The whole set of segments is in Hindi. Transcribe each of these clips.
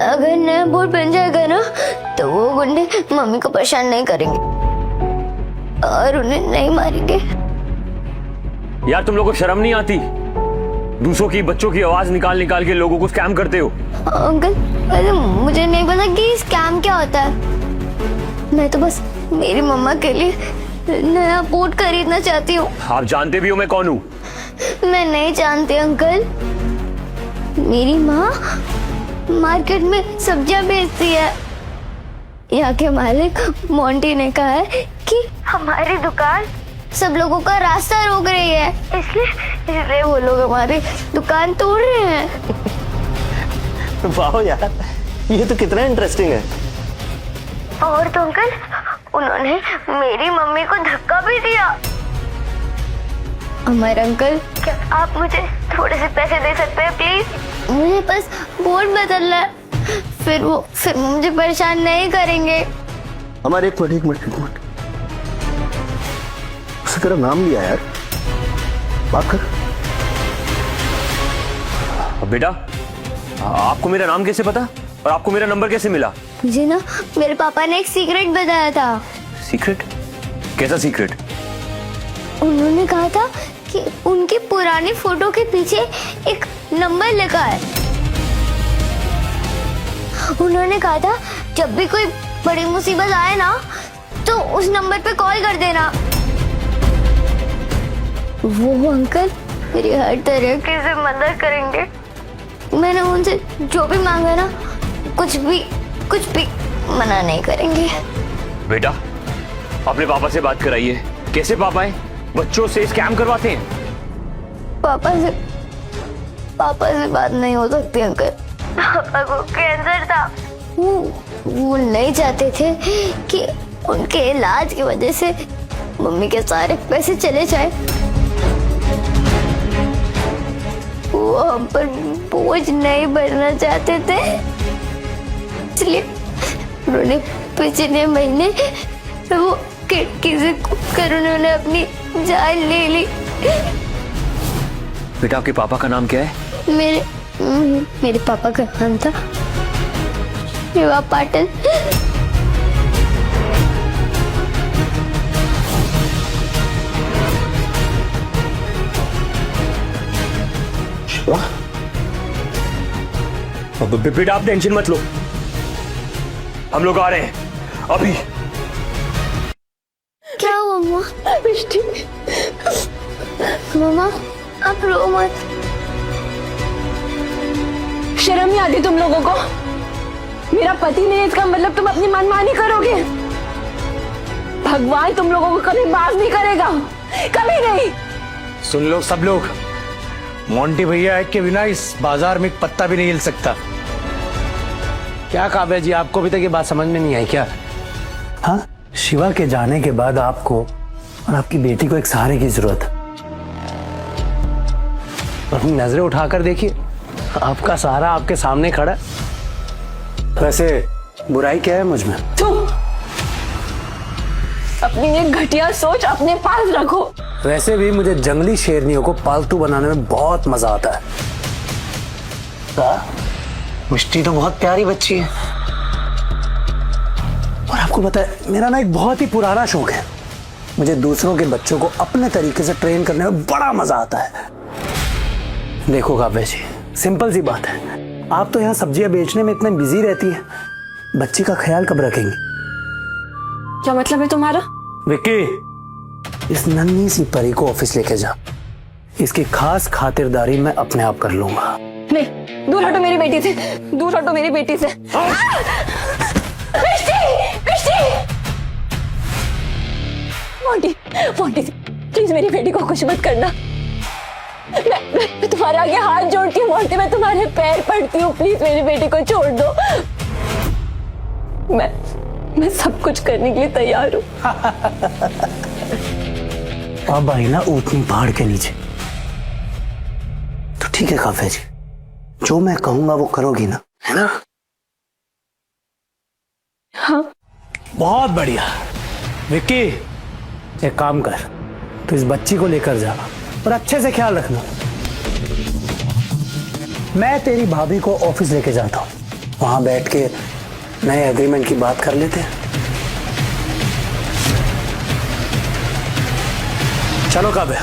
अगर नया बोर्ड बन जाएगा ना तो वो गुंडे मम्मी को परेशान नहीं करेंगे और उन्हें नहीं मारेंगे। यार तुम लोगों को शर्म नहीं आती? दूसरों की बच्चों की आवाज निकाल निकाल के लोगों को स्कैम करते हो। अंकल अरे मुझे नहीं पता कि स्कैम क्या होता है। मैं तो बस मेरी मम्मा के लिए नया बोर्ड खरीदना चाहती हूँ। आप जानते भी हो मैं कौन हूँ? मैं नहीं जानती अंकल। मेरी माँ मार्केट में सब्जियां बेचती है। यहाँ के मालिक मोंटी ने कहा है कि हमारी दुकान सब लोगों का रास्ता रोक रही है, इसलिए वो लोग हमारी दुकान तोड़ रहे हैं। वाह यार, ये तो कितना इंटरेस्टिंग है। और तो अंकल उन्होंने मेरी मम्मी को धक्का भी दिया। अमर अंकल क्या आप मुझे थोड़े से पैसे दे सकते हैं प्लीज? मुझे बस बोर्ड बदलना है, फिर मुझे परेशान नहीं करेंगे। हमारे एक मिनट उससे तेरा नाम लिया यार, बात कर। बेटा आपको मेरा नाम कैसे पता और आपको मेरा नंबर कैसे मिला? मुझे ना मेरे पापा ने एक सीक्रेट बताया था। सीक्रेट? कैसा सीक्रेट? उन्होंने कहा था कि उनकी पुरानी फोटो के पीछे एक नंबर लिखा है। उन्होंने कहा था जब भी कोई बड़ी मुसीबत आए ना तो उस नंबर पे कॉल कर देना। वो अंकल मेरी हर तरीके से मदद करेंगे। मैंने उनसे जो भी मांगा ना कुछ भी मना नहीं करेंगे। बेटा अपने पापा से बात कराइए। कैसे पापा है? बच्चों से स्कैम करवाते हैं। पापा से बात नहीं हो सकती अंकल। पापा को कैंसर था। वो नहीं चाहते थे कि उनके इलाज की वजह से मम्मी के सारे पैसे चले जाए। वो हम पर बोझ नहीं बनना चाहते थे, इसलिए उन्होंने पिछले महीने वो खिड़की से कूदकर उन्होंने अपनी जान ले ली। बेटा आपके पापा का नाम क्या है? मेरे पापा का नाम था शिवा पाटिल। बेटा आप टेंशन मत लो, हम लोग आ रहे हैं अभी। क्या हुआ मम्मा? मम्मा आप रो मत। शर्म नहीं आती तुम लोगों को? मेरा पति नहीं, इसका मतलब तुम अपनी मनमानी करोगे? भगवान तुम लोगों को कभी माफ नहीं करेगा, कभी नहीं। सुन लो सब लोग, मोंटी भैया के बिना इस बाजार में एक पत्ता भी नहीं हिल सकता। क्या काव्या जी, आपको अभी तक ये बात समझ में नहीं आई क्या? हाँ, शिवा के जाने के बाद आपको और आपकी बेटी को एक सहारे की जरूरत है। अपनी नजरें उठाकर देखिए, आपका सहारा आपके सामने खड़ा है। वैसे बुराई क्या है मुझ में? तुम अपनी ये घटिया सोच अपने पास रखो। वैसे भी मुझे जंगली शेरनियों को पालतू बनाने में बहुत मजा आता है। मिष्टी तो बहुत प्यारी बच्ची है। और आपको पता है, मेरा ना एक बहुत ही पुराना शौक है, मुझे दूसरों के बच्चों को अपने तरीके से ट्रेन करने में बड़ा मजा आता है। देखो काव्या जी, सिंपल सी बात है, आप तो यहाँ सब्जियां बेचने में इतने बिजी रहती है, बच्ची का ख्याल कब रखेंगे? क्या मतलब है तुम्हारा? विक्की, इस नन्ही सी परी को ऑफिस लेके जा, इसकी खास खातिरदारी मैं अपने आप कर लूंगा। नहीं, दूर हटो मेरी बेटी से, दूर हटो मेरी बेटी से। मोंटी प्लीज मेरी बेटी को कुछ मत करना। मैं तुम्हारे आगे हाथ जोड़ती हूँ मोंटी, मैं तुम्हारे पैर पड़ती हूँ, प्लीज मेरी बेटी को छोड़ दो। मैं सब कुछ करने के लिए तैयार हूँ। अब आई ना ऊँटनी पहाड़ के नीचे, तो ठीक है काव्या जी, जो मैं कहूंगा वो करोगी ना, है ना? हाँ। बहुत बढ़िया। विक्की एक काम कर, तो इस बच्ची को लेकर जा और अच्छे से ख्याल रखना। मैं तेरी भाभी को ऑफिस लेके जाता हूँ वहां बैठ के नए एग्रीमेंट की बात कर लेते हैं। चलो काव्य,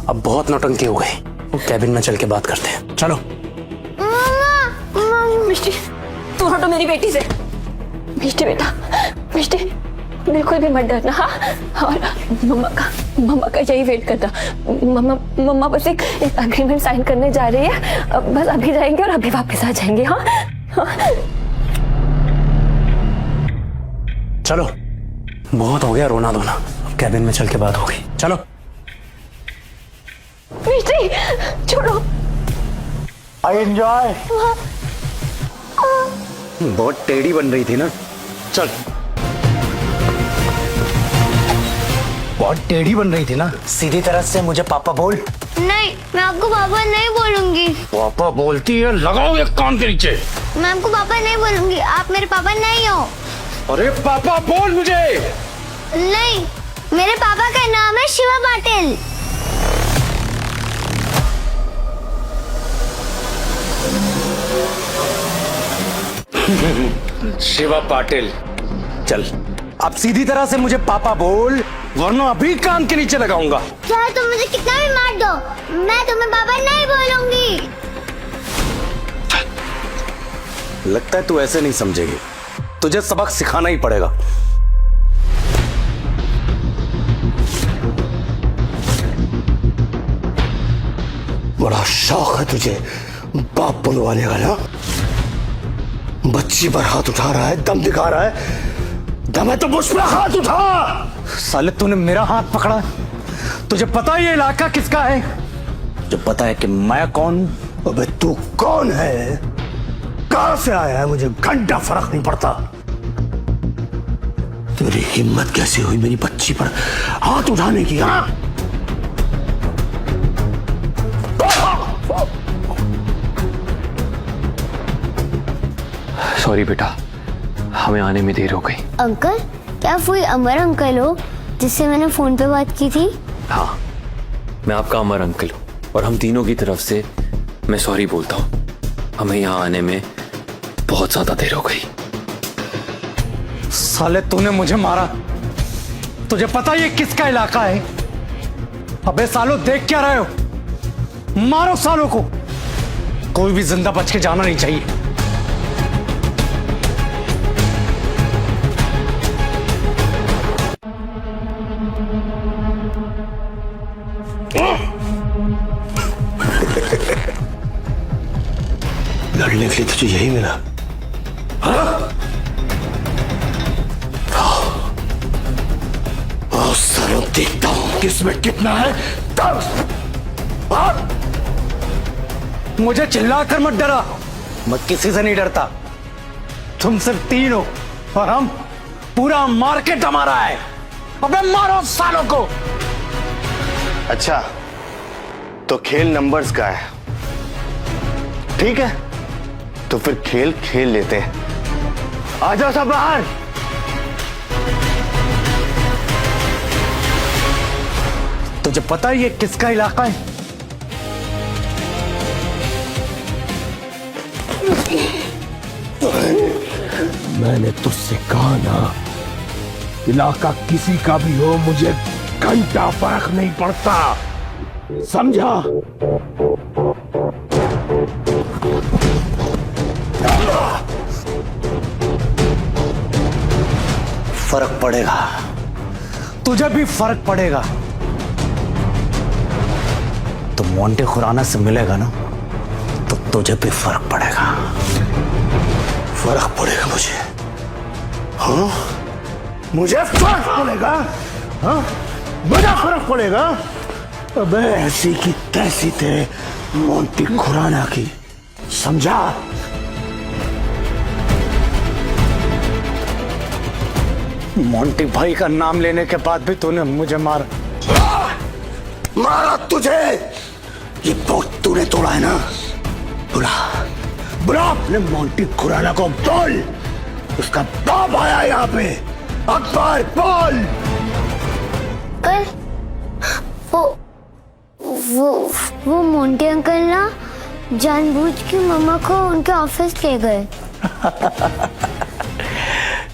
अब बहुत नौटंकी हो गई, वो कैबिन में चल के बात करते हैं। चलो। मिष्टी, तू हटो मेरी बेटी से। मिष्टी बेटा, मिष्टी बिल्कुल भी मत डरना। हाँ, और मम्मा का यही वेट करना। मम्मा बस एक एग्रीमेंट साइन करने जा रही है, बस अभी जाएंगे और अभी वापस आ जाएंगे। हाँ, हाँ। चलो, बहुत हो गया रोना धोना, अब कैबिन में चल के बात होगी। चलो। मिष्टी छोड़ो। I enjoy. बहुत टेढ़ी बन रही थी ना। चल। बहुत टेढ़ी बन रही थी ना, सीधी तरह से मुझे पापा बोल। नहीं, मैं आपको पापा नहीं बोलूंगी। पापा बोलती है, लगाओ एक कान के नीचे। मैं आपको पापा नहीं बोलूंगी, आप मेरे पापा नहीं हो। अरे पापा बोल मुझे। नहीं, मेरे पापा का नाम है शिवा पाटिल। शिवा पाटिल। चल, अब सीधी तरह से मुझे पापा बोल, वरना अभी कान के नीचे लगाऊंगा। चाहे तुम मुझे कितना भी मार दो, मैं तुम्हें पापा नहीं बोलूंगी। लगता है तू ऐसे नहीं समझेगी, तुझे सबक सिखाना ही पड़ेगा। बड़ा शौक है तुझे बाप बुलवाने का ना? बच्ची पर हाथ उठा रहा है, दम दिखा रहा है। दम है तो मुझ पर हाथ उठा। साले तूने मेरा हाथ पकड़ा, तुझे पता है ये इलाका किसका है? जो पता है कि मैं कौन? अबे तू कौन है, कहां से आया है, मुझे घंटा फर्क नहीं पड़ता। तेरी हिम्मत कैसे हुई मेरी बच्ची पर हाथ उठाने की? हाँ, सॉरी बेटा, हमें आने में देर हो गई। अंकल, क्या आप वही अमर अंकल हो जिससे मैंने फोन पे बात की थी? हाँ, मैं आपका अमर अंकल हूँ और हम तीनों की तरफ से मैं सॉरी बोलता हूँ। हमें यहाँ आने में बहुत ज्यादा देर हो गई। साले तूने मुझे मारा, तुझे पता ये किसका इलाका है? अबे सालों देख क्या रहे हो? मारो सालों को, कोई भी जिंदा बच के जाना नहीं चाहिए। लड़ने के लिए तुझे यही मिला? और सालों देखता हूं किसमें कितना है। मुझे चिल्लाकर मत डरा, मैं किसी से नहीं डरता। तुम सिर्फ तीन हो और हम पूरा मार्केट हमारा है। अबे मारो सालों को। अच्छा, तो खेल नंबर्स का है, ठीक है? तो फिर खेल खेल लेते हैं। आ जाओ सब बाहर। तुझे पता है ये किसका इलाका है? मैंने तुझसे कहा ना, इलाका किसी का भी हो, मुझे घंटा फर्क नहीं पड़ता, समझा? फर्क पड़ेगा, तुझे भी फर्क पड़ेगा। तो मोंटे खुराना से मिलेगा ना, तो तुझे भी फर्क पड़ेगा। फर्क पड़ेगा मुझे? हाँ, मुझे फर्क पड़ेगा? हाँ, मुझे फर्क पड़ेगा? अबे ऐसी की तैसी थे मोंटी खुराना की, समझा? मोंटी भाई का नाम लेने के बाद भी तूने मुझे मारा। मारा तुझे? ये बहुत तूने तोड़ा है ना? बुला बुला अपने मोंटी खुराना को, बोल उसका बाप आया यहाँ पे। अकबर बोल। पर वो मोंटी अंकल ना जानबूझ के मम्मा को उनके ऑफिस ले गए।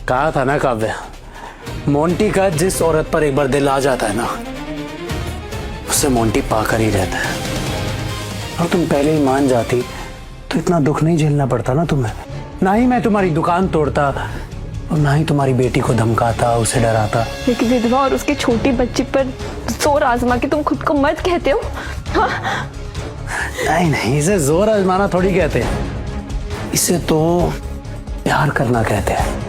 कहा था ना काव्य, मोंटी का जिस औरत पर एक बार दिल आ जाता है ना, उससे मोंटी पाकर ही रहता है। और तुम पहले ही मान जाती तो इतना दुख नहीं झेलना पड़ता ना तुम्हें। ना ही मैं तुम्हारी दुकान तोड़ता और ना ही तुम्हारी बेटी को धमकाता, उसे डराता। लेकिन विधवा और उसकी छोटी बच्ची पर जोर आजमा के तुम खुद को मर्द कहते हो? हाँ? नहीं नहीं, इसे जोर आजमाना थोड़ी कहते हैं, इसे तो प्यार करना कहते हैं।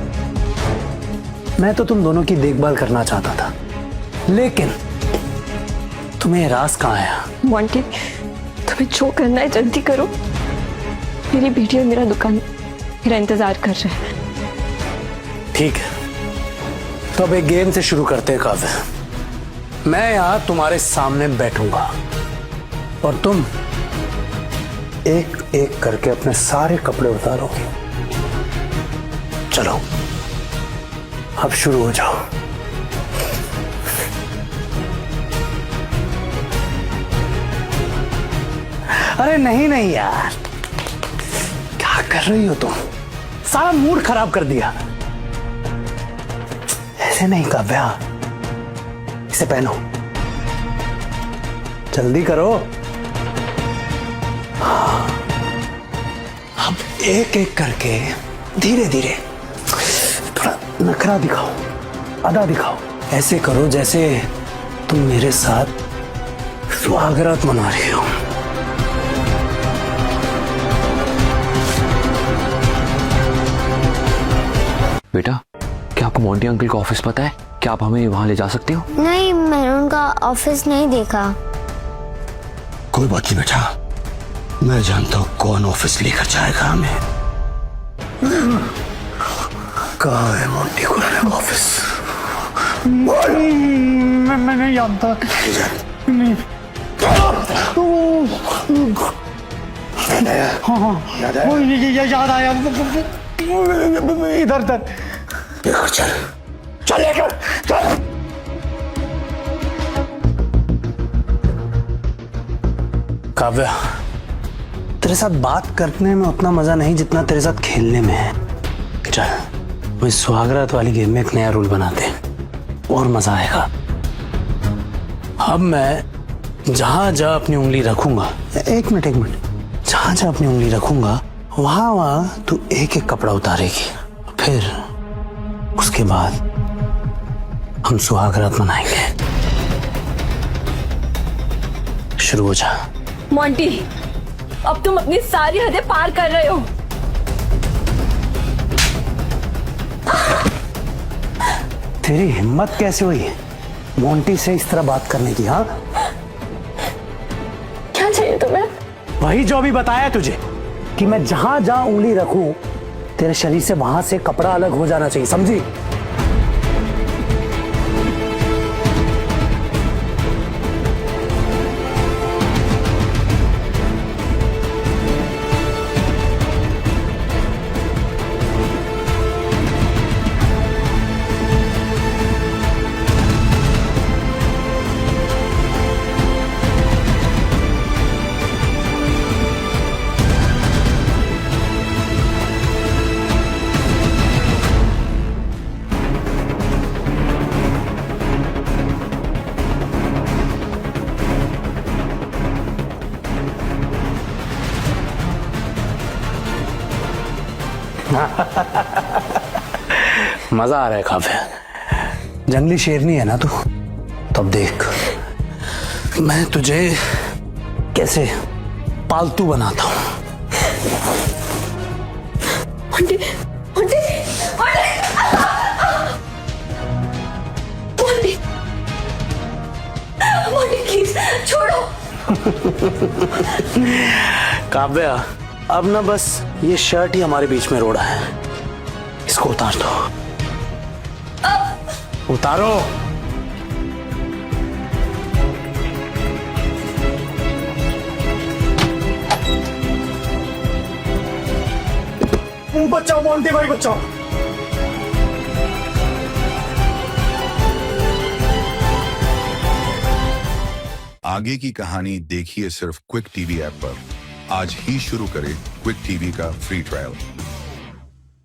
मैं तो तुम दोनों की देखभाल करना चाहता था, लेकिन तुम्हें राज कहाँ आया? मोंटी, तुम्हें जो करना है जल्दी करो। मेरी बेटी और मेरा दुकान मेरा इंतजार कर रहे हैं। ठीक है, तो अब एक गेम से शुरू करते हैं काव्य। मैं यहां तुम्हारे सामने बैठूंगा और तुम एक एक करके अपने सारे कपड़े उतारोगे। चलो अब शुरू हो जाओ। अरे नहीं नहीं यार, क्या कर रही हो तुम? सारा मूड खराब कर दिया। ऐसे नहीं काव्या, इसे पहनो, जल्दी करो। अब एक एक करके धीरे धीरे थोड़ा नखरा दिखाओ, अदा दिखाओ। ऐसे करो जैसे तुम मेरे साथ सुहागरात मना रही हो। बेटा, क्या आपको मोंटी अंकल का ऑफिस पता है? क्या आप हमें वहां ले जा सकते हो? नहीं, मैंने उनका ऑफिस नहीं देखा। कोई बात नहीं बेटा, मैं जानता हूँ कौन ऑफिस लेकर जाएगा हमें। कहाँ है मोंटी खुराना का ऑफिस? मैं नहीं जानता। नहीं। याद आया? याद आया। इधर इधर। लेकर चल, चल लेकर चल। काव्या, तेरे साथ बात करने में उतना मजा नहीं जितना तेरे साथ खेलने में है। चल, मैं सुहागरात वाली गेम में एक नया रूल बनाते हैं और मजा आएगा। अब मैं जहां जहां अपनी उंगली रखूंगा, एक मिनट, जहां जहां अपनी उंगली रखूंगा वहां वहां तू एक एक कपड़ा उतारेगी। फिर उसके बाद हम सुहागरात मनाएंगे। शुरू हो जा। मोंटी, अब तुम अपनी सारी हदें पार कर रहे हो। तेरी हिम्मत कैसे हुई मोंटी से इस तरह बात करने की? हाँ, क्या चाहिए तुम्हें? वही जो भी बताया तुझे कि मैं जहां जहां उंगली रखूं तेरे शरीर से वहां से कपड़ा अलग हो जाना चाहिए, समझी? मजा आ रहा है काव्य। जंगली शेरनी है ना तू, तब देख मैं तुझे कैसे पालतू बनाता हूं। Monty, Monty, Monty, Monty, please छोड़ो। काव्या, अब ना बस ये शर्ट ही हमारे बीच में रोड़ा है, इसको उतार दो। उतारो। बचाओ मोंटी भाई, बचाओ। आगे की कहानी देखिए सिर्फ क्विक टीवी ऐप पर। आज ही शुरू करें क्विक टीवी का फ्री ट्रायल।